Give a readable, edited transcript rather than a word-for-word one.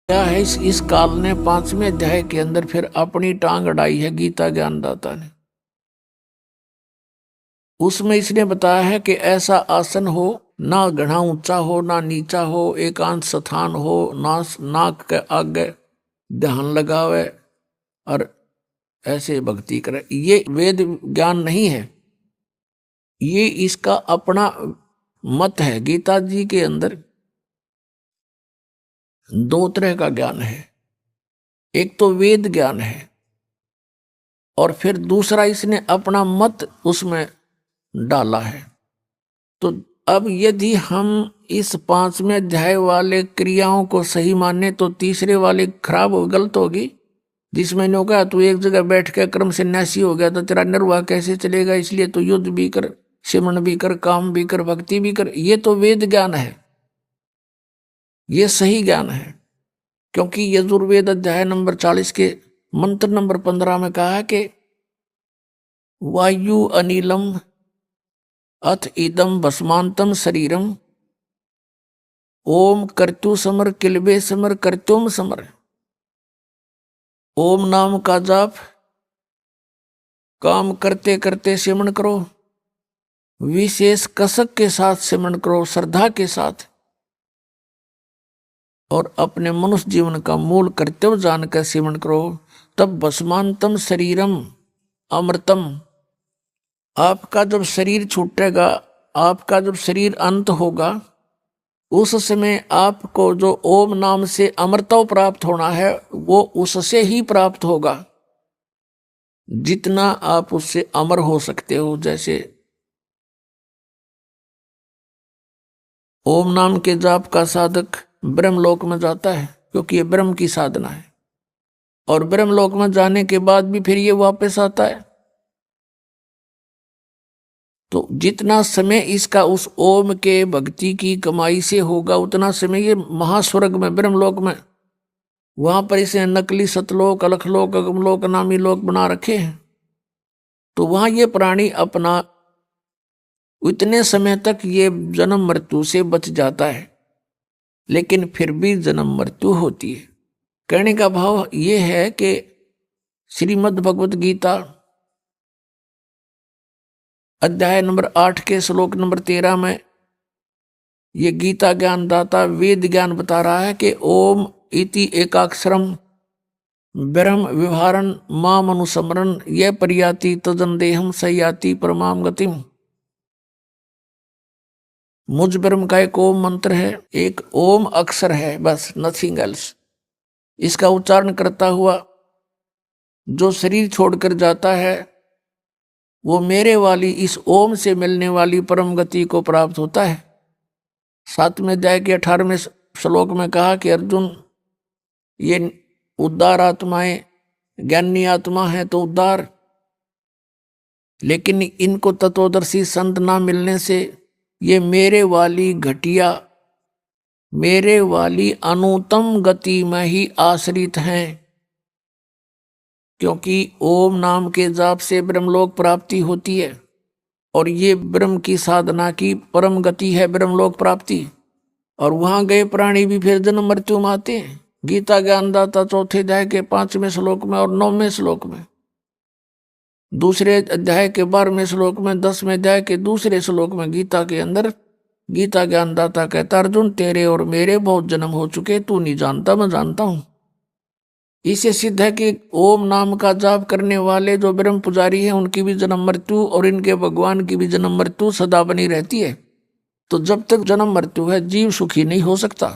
क्या है इस काल ने 5वें अध्याय के अंदर फिर अपनी टांग अड़ाई है गीता ज्ञानदाता ने। उसमें इसने बताया है कि ऐसा आसन हो, ना घना ऊंचा हो ना नीचा हो, एकांत स्थान हो, नाक के आगे ध्यान लगावे और ऐसे भक्ति करे। ये वेद ज्ञान नहीं है, ये इसका अपना मत है। गीता जी के अंदर दो तरह का ज्ञान है, एक तो वेद ज्ञान है और फिर दूसरा इसने अपना मत उसमें डाला है। तो अब यदि हम इस 5वें अध्याय वाले क्रियाओं को सही माने तो तीसरे वाले खराब हो, गलत होगी। जिसमें ने कहा तू एक जगह बैठ के क्रम सन्यासी हो गया तो तेरा निर्वाह कैसे चलेगा, इसलिए तो युद्ध भी कर, सिमरण भी कर, काम भी कर, भक्ति भी कर। ये तो वेद ज्ञान है, ये सही ज्ञान है। क्योंकि यजुर्वेद अध्याय नंबर 40 के मंत्र नंबर 15 में कहा है कि वायु अनिलम अथ इदम भस्मांतम शरीरम ओम कर्तु समर किलबे समर कर्तुम समर। ओम नाम का जाप काम करते करते सिमरण करो, विशेष कसक के साथ सिमरण करो, श्रद्धा के साथ, और अपने मनुष्य जीवन का मूल कर्तव्य जानकर सिमरण करो। तब भस्मांतम शरीरम अमृतम, आपका जब शरीर छूटेगा, आपका जब शरीर अंत होगा, उस समय आपको जो ओम नाम से अमृतव प्राप्त होना है वो उससे ही प्राप्त होगा जितना आप उससे अमर हो सकते हो। जैसे ओम नाम के जाप का साधक ब्रह्मलोक में जाता है क्योंकि ये ब्रह्म की साधना है, और ब्रह्मलोक में जाने के बाद भी फिर ये वापस आता है। तो जितना समय इसका उस ओम के भक्ति की कमाई से होगा उतना समय ये महास्वर्ग में, ब्रह्मलोक में, वहां पर इसे नकली सतलोक, अलखलोक, अगमलोक नामी लोक बना रखे हैं। तो वहां ये प्राणी अपना इतने समय तक ये जन्म मृत्यु से बच जाता है, लेकिन फिर भी जन्म मृत्यु होती है। कहने का भाव ये है कि श्रीमद् भगवत गीता अध्याय नंबर 8 के श्लोक नंबर 13 में ये गीता ज्ञानदाता वेद ज्ञान बता रहा है कि ओम इति एकाक्षरम ब्रह्म विहारन माम अनुस्मरण ये परियाति तदन देहम सयाति परमाम गतिम। मुझ ब्रह्म का एक ओम मंत्र है, एक ओम अक्षर है, बस नथिंग एल्स। इसका उच्चारण करता हुआ जो शरीर छोड़कर जाता है वो मेरे वाली इस ओम से मिलने वाली परम गति को प्राप्त होता है। 7वें अध्याय के 18वें श्लोक में कहा कि अर्जुन, ये उद्धार आत्माएं ज्ञानी आत्मा है तो उद्धार, लेकिन इनको तत्वदर्शी संत ना मिलने से ये मेरे वाली घटिया, मेरे वाली अनुत्तम गति में ही आश्रित हैं। क्योंकि ओम नाम के जाप से ब्रह्मलोक प्राप्ति होती है और ये ब्रह्म की साधना की परम गति है ब्रह्मलोक प्राप्ति। और वहां गए प्राणी भी फिर जन्म मृत्यु में आते हैं। गीता ज्ञानदाता 4थे अध्याय के 5वें श्लोक में और 9वें श्लोक में, दूसरे अध्याय के 12वें श्लोक में, 10वें अध्याय के दूसरे श्लोक में गीता के अंदर गीता ज्ञानदाता कहता, अर्जुन तेरे और मेरे बहुत जन्म हो चुके, तू नहीं जानता, मैं जानता हूं। इससे सिद्ध है कि ओम नाम का जाप करने वाले जो ब्रह्म पुजारी हैं उनकी भी जन्म मृत्यु और इनके भगवान की भी जन्म मृत्यु सदा बनी रहती है। तो जब तक जन्म मृत्यु है जीव सुखी नहीं हो सकता।